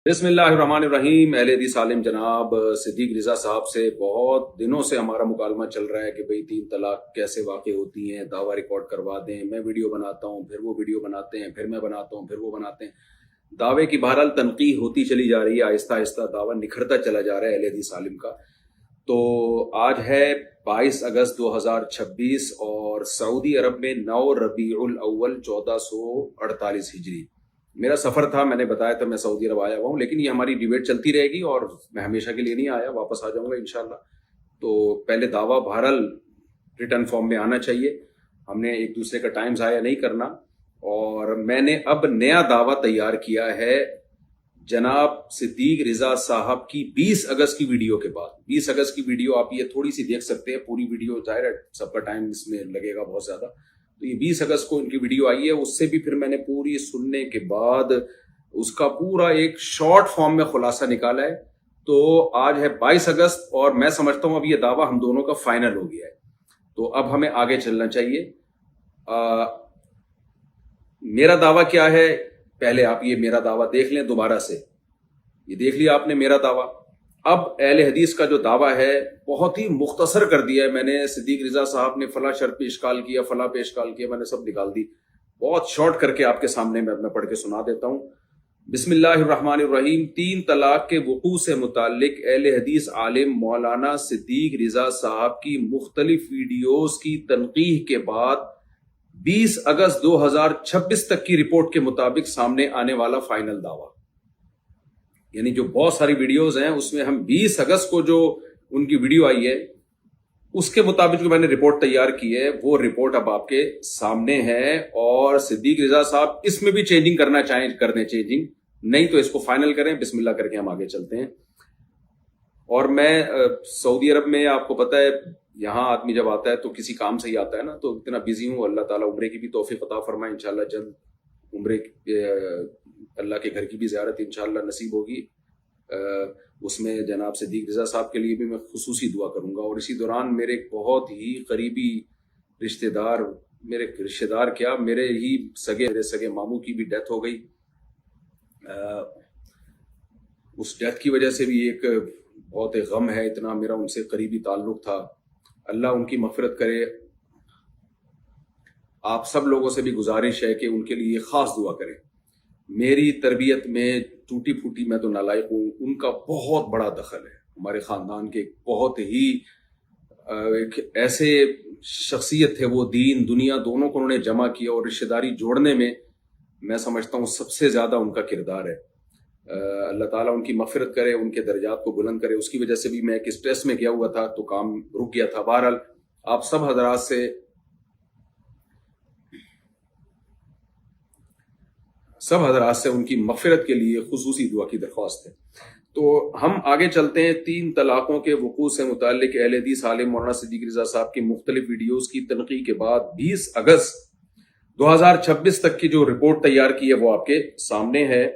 بسم اللہ الرحمن الرحیم۔ اہل حدیث عالم جناب صدیق رضا صاحب سے بہت دنوں سے ہمارا مکالمہ چل رہا ہے کہ بھئی 3 طلاق کیسے واقع ہوتی ہیں، دعویٰ ریکارڈ کروا دیں۔ میں ویڈیو بناتا ہوں، پھر وہ ویڈیو بناتے ہیں، پھر میں بناتا ہوں، پھر وہ بناتے ہیں۔ دعوے کی بہرحال تنقیح ہوتی چلی جا رہی ہے، آہستہ آہستہ دعویٰ نکھرتا چلا جا رہا ہے اہل حدیث عالم کا۔ تو آج ہے 22 اگست 2026 اور سعودی عرب میں 9 ربیع الاول 1448 ہجری میرا سفر تھا۔ میں نے بتایا تھا میں سعودی عرب آیا ہوا ہوں، لیکن یہ ہماری ڈیبیٹ چلتی رہے گی اور میں ہمیشہ کے لیے نہیں آیا، واپس آ جاؤں گا انشاءاللہ۔ تو پہلے دعویٰ بہرحال ریٹرن فارم میں آنا چاہیے، ہم نے ایک دوسرے کا ٹائم ضائع نہیں کرنا۔ اور میں نے اب نیا دعویٰ تیار کیا ہے جناب صدیق رضا صاحب کی 20 اگست کی ویڈیو کے بعد۔ 20 اگست کی ویڈیو آپ یہ تھوڑی سی دیکھ سکتے ہیں، پوری ویڈیو ظاہر ہے سب کا ٹائم اس میں لگے گا بہت زیادہ۔ تو یہ 20 اگست کو ان کی ویڈیو آئی ہے، اس سے بھی پھر میں نے پوری سننے کے بعد اس کا پورا ایک شارٹ فارم میں خلاصہ نکالا ہے۔ تو آج ہے 22 اگست اور میں سمجھتا ہوں اب یہ دعویٰ ہم دونوں کا فائنل ہو گیا ہے، تو اب ہمیں آگے چلنا چاہیے۔ میرا دعویٰ کیا ہے، پہلے آپ یہ میرا دعویٰ دیکھ لیں دوبارہ سے۔ یہ دیکھ لیا آپ نے میرا دعویٰ۔ اب اہل حدیث کا جو دعویٰ ہے بہت ہی مختصر کر دیا ہے میں نے۔ صدیق رضا صاحب نے فلاں شرط پہ اشکال کیا، فلاں پہ اشکال کیا، میں نے سب نکال دی، بہت شارٹ کر کے آپ کے سامنے میں پڑھ کے سنا دیتا ہوں۔ بسم اللہ الرحمن الرحیم۔ 3 طلاق کے وقوع سے متعلق اہل حدیث عالم مولانا صدیق رضا صاحب کی مختلف ویڈیوز کی تنقیح کے بعد 20 اگست 2026 تک کی رپورٹ کے مطابق سامنے آنے والا فائنل دعویٰ، یعنی جو بہت ساری ویڈیوز ہیں اس میں ہم 20 اگست کو جو ان کی ویڈیو آئی ہے اس کے مطابق جو میں نے رپورٹ تیار کی ہے وہ رپورٹ اب آپ کے سامنے ہے۔ اور صدیق رضا صاحب اس میں بھی چینجنگ کرنا چاہیں کر دیں، چینجنگ نہیں تو اس کو فائنل کریں۔ بسم اللہ کر کے ہم آگے چلتے ہیں۔ اور میں سعودی عرب میں آپ کو پتہ ہے یہاں آدمی جب آتا ہے تو کسی کام سے ہی آتا ہے نا، تو اتنا بزی ہوں، اللہ تعالیٰ عمرے کی بھی توفیق عطا فرمائے، انشاءاللہ جلد عمرے اللہ کے گھر کی بھی زیارت انشاءاللہ نصیب ہوگی۔ اس میں جناب صدیق رضا صاحب کے لیے بھی میں خصوصی دعا کروں گا۔ اور اسی دوران میرے ایک بہت ہی قریبی رشتہ دار کیا میرے ہی سگے ماموں کی بھی ڈیتھ ہو گئی۔ اس ڈیتھ کی وجہ سے بھی ایک بہت غم ہے، اتنا میرا ان سے قریبی تعلق تھا، اللہ ان کی مغفرت کرے۔ آپ سب لوگوں سے بھی گزارش ہے کہ ان کے لیے خاص دعا کریں۔ میری تربیت میں ٹوٹی پھوٹی میں تو نالائق ہوں، ان کا بہت بڑا دخل ہے ہمارے خاندان کے۔ بہت ہی ایک ایسے شخصیت تھے، وہ دین دنیا دونوں کو انہوں نے جمع کیا اور رشتہ داری جوڑنے میں سمجھتا ہوں سب سے زیادہ ان کا کردار ہے۔ اللہ تعالیٰ ان کی مغفرت کرے، ان کے درجات کو بلند کرے۔ اس کی وجہ سے بھی میں ایک اسٹریس میں گیا ہوا تھا تو کام رک گیا تھا۔ بہرحال آپ سب حضرات سے ان کی مغفرت کے لیے خصوصی دعا کی درخواست ہے۔ تو ہم آگے چلتے ہیں۔ 3 طلاقوں کے وقوع سے متعلق اہل حدیث عالم مولانا صدیق رضا صاحب کی مختلف ویڈیوز کی تنقیح کے بعد 20 اگست 2026 تک کی جو رپورٹ تیار کی ہے وہ آپ کے سامنے ہے۔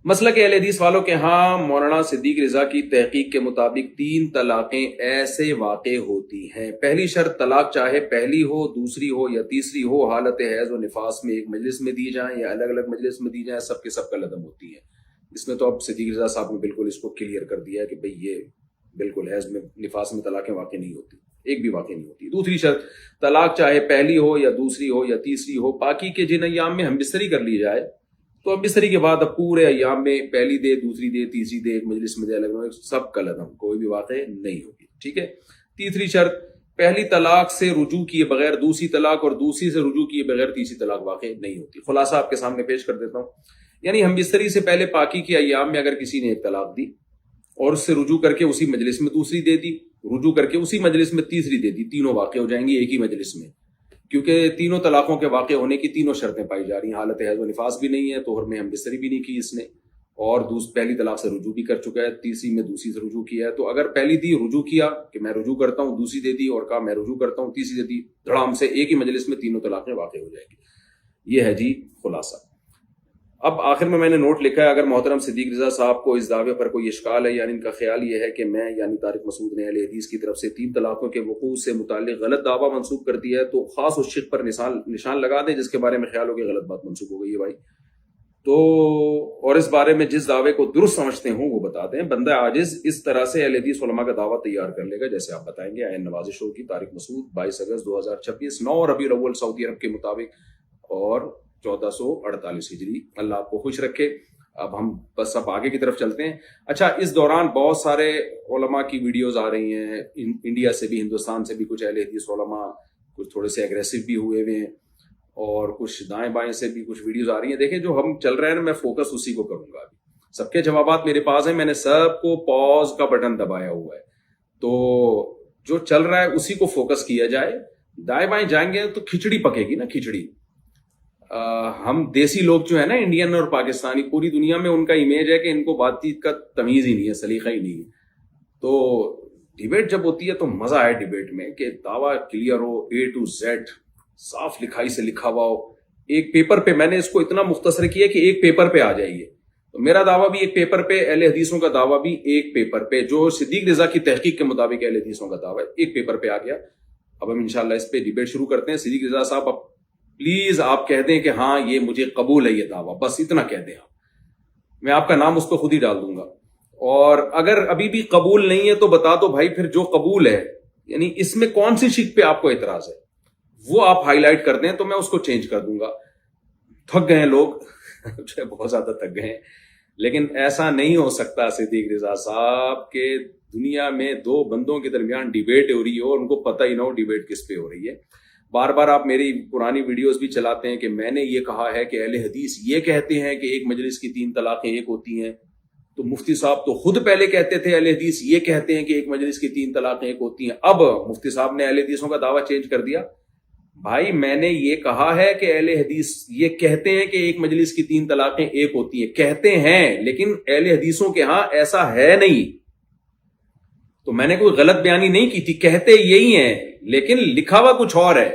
مسلک اہل حدیث والوں کے ہاں مولانا صدیق رضا کی تحقیق کے مطابق 3 طلاقیں ایسے واقع ہوتی ہیں۔ پہلی شرط طلاق چاہے پہلی ہو، دوسری ہو یا تیسری ہو، حالت حیض و نفاس میں ایک مجلس میں دی جائیں یا الگ الگ مجلس میں دی جائیں، سب کے سب کا لدم ہوتی ہے۔ اس میں تو اب صدیق رضا صاحب نے بالکل اس کو کلیئر کر دیا ہے کہ بھئی یہ بالکل حیض میں نفاس میں طلاقیں واقع نہیں ہوتی، ایک بھی واقع نہیں ہوتی۔ دوسری شرط طلاق چاہے پہلی ہو یا دوسری ہو یا تیسری ہو، باقی کے جن ایام میں ہم بستری کر لی جائے تو اب بستری کے بعد اب پورے ایام میں پہلی دے، دوسری دے، تیسری دے، ایک مجلس میں دے، الگ سب کا لدم، کوئی بھی واقع نہیں ہوگی، ٹھیک ہے۔ تیسری شرط پہلی طلاق سے رجوع کیے بغیر دوسری طلاق اور دوسری سے رجوع کیے بغیر تیسری طلاق واقع نہیں ہوتی۔ خلاصہ آپ کے سامنے پیش کر دیتا ہوں۔ یعنی ہم بستری سے پہلے پاکی کے ایام میں اگر کسی نے ایک طلاق دی اور اس سے رجوع کر کے اسی مجلس میں دوسری دے دی، رجوع کر کے اسی مجلس میں تیسری دے دی، تینوں واقع ہو جائیں گی ایک ہی مجلس میں، کیونکہ تینوں طلاقوں کے واقع ہونے کی تینوں شرطیں پائی جا رہی ہیں۔ حالت حیض و نفاس بھی نہیں ہے، طہر میں ہم بستری بھی نہیں کی اس نے، اور پہلی طلاق سے رجوع بھی کر چکا ہے، تیسری میں دوسری سے رجوع کیا ہے۔ تو اگر پہلی دی رجوع کیا کہ میں رجوع کرتا ہوں، دوسری دے دی اور کہا میں رجوع کرتا ہوں، تیسری دے دی، دھڑام سے ایک ہی مجلس میں تینوں طلاقیں واقع ہو جائیں گی۔ یہ ہے جی خلاصہ۔ اب آخر میں نے نوٹ لکھا ہے، اگر محترم صدیق رضا صاحب کو اس دعوے پر کوئی اشکال ہے، یعنی ان کا خیال یہ ہے کہ میں یعنی طارق مسعود نے اہل حدیث کی طرف سے 3 طلاقوں کے وقوع سے متعلق غلط دعویٰ منسوب کر دیا ہے، تو خاص اس شق پر نشان لگا دیں جس کے بارے میں خیال ہو کہ غلط بات منسوب ہو گئی ہے۔ بھائی تو اور اس بارے میں جس دعوے کو درست سمجھتے ہوں وہ بتا دیں. بندہ عاجز اس طرح سے اہل حدیث علماء کا دعویٰ تیار کر لے گا جیسے آپ بتائیں گے. عین نوازش ہوگی. طارق مسعود 22 اگست 2026 9 ربیع الاول سعودی عرب کے مطابق اور 1448 ہجری. اللہ آپ کو خوش رکھے. اب ہم بس اب آگے کی طرف چلتے ہیں. اچھا, اس دوران بہت سارے علماء کی ویڈیوز آ رہی ہیں انڈیا سے بھی, ہندوستان سے بھی. کچھ اہل حدیث علماء کچھ تھوڑے سے ایگریسو بھی ہوئے ہیں اور کچھ دائیں بائیں سے بھی کچھ ویڈیوز آ رہی ہیں. دیکھیں جو ہم چل رہے ہیں نا, میں فوکس اسی کو کروں گا. ابھی سب کے جوابات میرے پاس ہیں, میں نے سب کو پاز کا بٹن دبایا ہوا ہے. تو جو چل رہا ہے اسی کو فوکس کیا جائے. دائیں بائیں جائیں گے تو کھچڑی پکے گی نا, کھچڑی. ہم دیسی لوگ جو ہے نا, انڈین اور پاکستانی, پوری دنیا میں ان کا امیج ہے کہ ان کو بات چیت کا تمیز ہی نہیں ہے, سلیقہ ہی نہیں ہے. تو ڈیبیٹ جب ہوتی ہے تو مزہ آئے ڈیبیٹ میں کہ دعویٰ clear who, A to Z صاف لکھائی سے لکھا ہوا ہو. ایک پیپر پہ, میں نے اس کو اتنا مختصر کیا کہ ایک پیپر پہ آ جائیے. تو میرا دعویٰ بھی ایک پیپر پہ, اہل حدیثوں کا دعویٰ بھی ایک پیپر پہ, جو صدیق رضا کی تحقیق کے مطابق اہل حدیثوں کا دعویٰ ایک پیپر پہ آ گیا. اب ہم انشاءاللہ اس پہ ڈیبیٹ شروع کرتے ہیں. صدیق رضا صاحب اب پلیز آپ کہہ دیں کہ ہاں یہ مجھے قبول ہے یہ دعویٰ, بس اتنا کہہ دیں آپ. میں آپ کا نام اس کو خود ہی ڈال دوں گا. اور اگر ابھی بھی قبول نہیں ہے تو بتا دو بھائی, پھر جو قبول ہے یعنی اس میں کون سی شک پہ آپ کو اعتراض ہے وہ آپ ہائی لائٹ کر دیں تو میں اس کو چینج کر دوں گا. تھک گئے ہیں لوگ بہت زیادہ تھک گئے ہیں. لیکن ایسا نہیں ہو سکتا صدیق رضا صاحب کہ دنیا میں دو بندوں کے درمیان ڈیبیٹ ہو رہی ہو اور ان کو پتہ ہی نہ ہو ڈیبیٹ کس پہ ہو رہی ہے. بار بار آپ میری پرانی ویڈیوز بھی چلاتے ہیں کہ میں نے یہ کہا ہے کہ اہل حدیث یہ کہتے ہیں کہ ایک مجلس کی 3 طلاقیں ایک ہوتی ہیں. تو مفتی صاحب تو خود پہلے کہتے تھے اہل حدیث یہ کہتے ہیں کہ ایک مجلس کی 3 طلاقیں ایک ہوتی ہیں. اب مفتی صاحب نے اہل حدیثوں کا دعویٰ چینج کر دیا. بھائی میں نے یہ کہا ہے کہ اہل حدیث یہ کہتے ہیں کہ ایک مجلس کی 3 طلاقیں ایک ہوتی ہیں, کہتے ہیں, لیکن اہل حدیثوں کے ہاں ایسا ہے نہیں. تو میں نے کوئی غلط بیانی نہیں کی تھی, کہتے یہی ہیں لیکن لکھا ہوا کچھ اور ہے.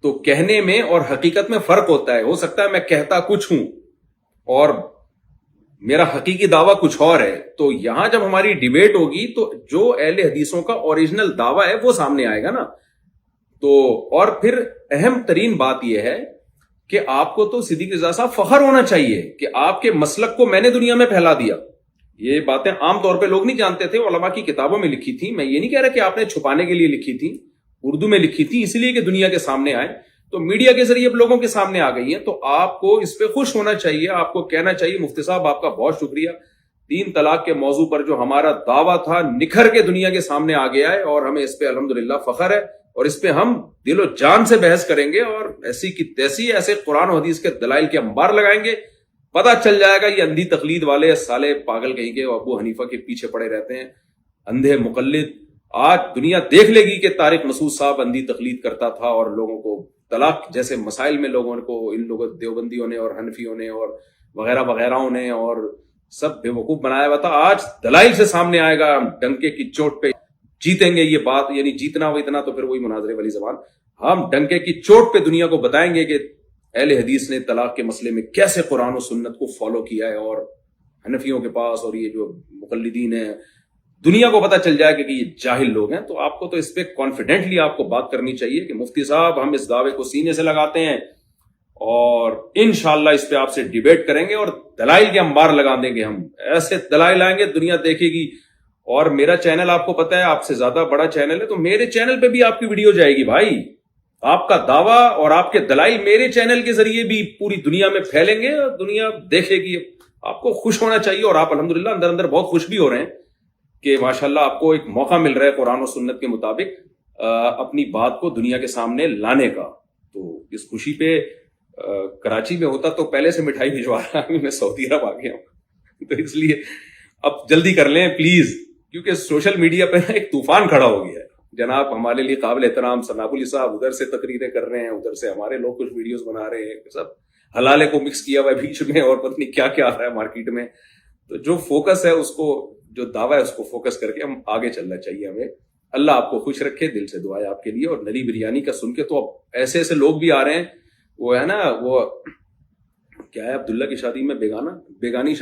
تو کہنے میں اور حقیقت میں فرق ہوتا ہے. ہو سکتا ہے میں کہتا کچھ ہوں اور میرا حقیقی دعویٰ کچھ اور ہے. تو یہاں جب ہماری ڈیبیٹ ہوگی تو جو اہل حدیثوں کا اوریجنل دعویٰ ہے وہ سامنے آئے گا نا. تو اور پھر اہم ترین بات یہ ہے کہ آپ کو تو صدیق رضا صاحب فخر ہونا چاہیے کہ آپ کے مسلک کو میں نے دنیا میں پھیلا دیا. یہ باتیں عام طور پہ لوگ نہیں جانتے تھے, علماء کی کتابوں میں لکھی تھی. میں یہ نہیں کہہ رہا کہ آپ نے چھپانے کے لیے لکھی تھی, اردو میں لکھی تھی اس لیے کہ دنیا کے سامنے آئے. تو میڈیا کے ذریعے اب لوگوں کے سامنے آ گئی ہیں. تو آپ کو اس پہ خوش ہونا چاہیے, آپ کو کہنا چاہیے مفتی صاحب آپ کا بہت شکریہ. 3 طلاق کے موضوع پر جو ہمارا دعویٰ تھا نکھر کے دنیا کے سامنے آ گیا ہے اور ہمیں اس پہ الحمدللہ فخر ہے. اور اس پہ ہم دل و جان سے بحث کریں گے اور ایسی کی تیسی ایسے قرآن و حدیث کے دلائل کے انبار لگائیں گے. پتہ چل جائے گا یہ اندھی تقلید والے سالے پاگل کہیں گے ابو حنیفہ کے پیچھے پڑے رہتے ہیں, اندھے مقلد. آج دنیا دیکھ لے گی کہ طارق مسعود صاحب اندھی تقلید کرتا تھا اور لوگوں کو طلاق جیسے مسائل میں لوگوں کو, ان لوگوں دیوبندیوں نے اور حنفیوں نے اور وغیرہ وغیرہوں نے اور سب بے وقوف بنایا ہوا تھا. آج دلائل سے سامنے آئے گا, ڈنکے کی چوٹ پہ جیتیں گے یہ بات. یعنی جیتنا ہو اتنا تو پھر وہی مناظرے والی زبان. ہم ڈنکے کی چوٹ پہ دنیا کو بتائیں گے کہ اہل حدیث نے طلاق کے مسئلے میں کیسے قرآن و سنت کو فالو کیا ہے. اور حنفیوں کے پاس اور یہ جو مقلدین ہیں دنیا کو پتہ چل جائے کہ یہ جاہل لوگ ہیں. تو آپ کو تو اس پہ کانفیڈنٹلی آپ کو بات کرنی چاہیے کہ مفتی صاحب ہم اس دعوے کو سینے سے لگاتے ہیں اور انشاءاللہ اس پہ آپ سے ڈیبیٹ کریں گے اور دلائل کے انبار لگا دیں گے. ہم ایسے دلائل آئیں گے دنیا دیکھے گی. اور میرا چینل آپ کو پتہ ہے آپ سے زیادہ بڑا چینل ہے, تو میرے چینل پہ بھی آپ کی ویڈیو جائے گی بھائی. آپ کا دعویٰ اور آپ کے دلائل میرے چینل کے ذریعے بھی پوری دنیا میں پھیلیں گے اور دنیا دیکھے گی. آپ کو خوش ہونا چاہیے اور آپ الحمدللہ اندر اندر بہت خوش بھی ہو رہے ہیں کہ ماشاءاللہ آپ کو ایک موقع مل رہا ہے قرآن و سنت کے مطابق اپنی بات کو دنیا کے سامنے لانے کا. تو اس خوشی پہ کراچی میں ہوتا تو پہلے سے مٹھائی بھجوا رہا ہوں, میں سعودی عرب آ گیا ہوں. تو اس لیے اب جلدی کر لیں پلیز, کیونکہ سوشل میڈیا پہ ایک طوفان کھڑا ہو گیا ہے. جناب ہمارے لیے قابل احترام ثناء علی صاحب ادھر سے تقریریں کر رہے ہیں, ادھر سے ہمارے لوگ کچھ ویڈیوز بنا رہے ہیں, سب حلالے کو مکس کیا ہوا ہے بیچ میں اور پتہ نہیں کیا کیا آ رہا ہے مارکیٹ میں. تو جو فوکس ہے اس کو, جو دعویٰ ہے اس کو فوکس کر کے ہم آگے چلنا چاہیے ہمیں. اللہ آپ کو خوش رکھے, دل سے دعا ہے آپ کے لیے. اور نری بریانی کا سن کے تو اب ایسے ایسے لوگ بھی آ رہے ہیں, وہ ہے نا وہ کیا ہے عبداللہ کی شادی میں بیگانی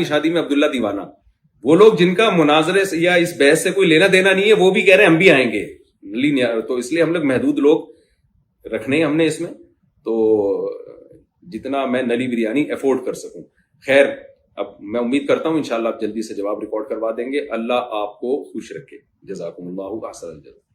شادی میں عبداللہ دیوانہ, وہ لوگ جن کا مناظرے سے یا اس بحث سے کوئی لینا دینا نہیں ہے وہ بھی کہہ رہے ہیں ہم بھی آئیں گے. تو اس لیے ہم لوگ محدود لوگ رکھنے ہیں ہم نے اس میں. تو جتنا میں نلی بریانی افورڈ کر سکوں. خیر اب میں امید کرتا ہوں انشاءاللہ آپ جلدی سے جواب ریکارڈ کروا دیں گے. اللہ آپ کو خوش رکھے. جزاکم اللہ احسن الجزا.